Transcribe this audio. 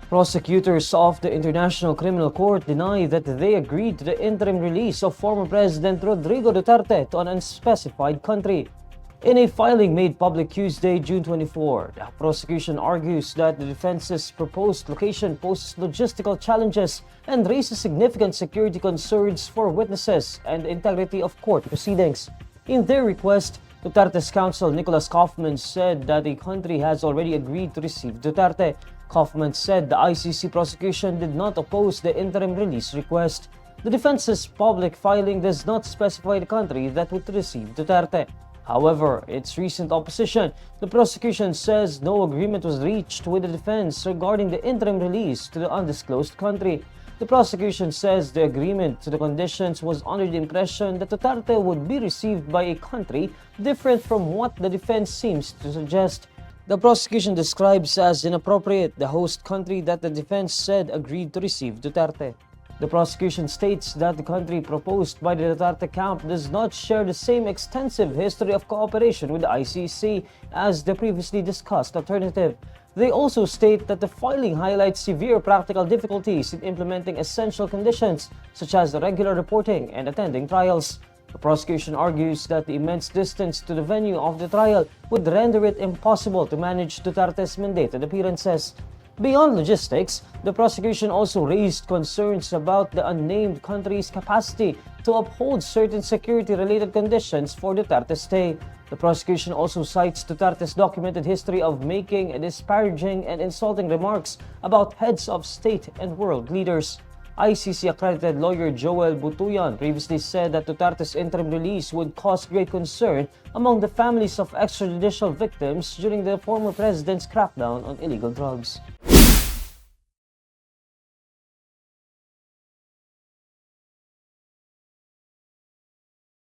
Prosecutors of the International Criminal Court deny that they agreed to the interim release of former President Rodrigo Duterte to an unspecified country. In a filing made public Tuesday, June 24, the prosecution argues that the defense's proposed location poses logistical challenges and raises significant security concerns for witnesses and the integrity of court proceedings. In their request, Duterte's counsel Nicholas Kaufman said that the country has already agreed to receive Duterte. Kaufman said the ICC prosecution did not oppose the interim release request. The defense's public filing does not specify the country that would receive Duterte. However, its recent opposition, the prosecution says no agreement was reached with the defense regarding the interim release to the undisclosed country. The prosecution says the agreement to the conditions was under the impression that Duterte would be received by a country different from what the defense seems to suggest. The prosecution describes as inappropriate the host country that the defense said agreed to receive Duterte. The prosecution states that the country proposed by the Duterte camp does not share the same extensive history of cooperation with the ICC as the previously discussed alternative. They also state that the filing highlights severe practical difficulties in implementing essential conditions such as regular reporting and attending trials. The prosecution argues that the immense distance to the venue of the trial would render it impossible to manage Duterte's mandated appearances. Beyond logistics, the prosecution also raised concerns about the unnamed country's capacity to uphold certain security-related conditions for Duterte's stay. The prosecution also cites Duterte's documented history of making disparaging and insulting remarks about heads of state and world leaders. ICC-accredited lawyer Joel Butuyan previously said that Duterte's interim release would cause great concern among the families of extrajudicial victims during the former president's crackdown on illegal drugs.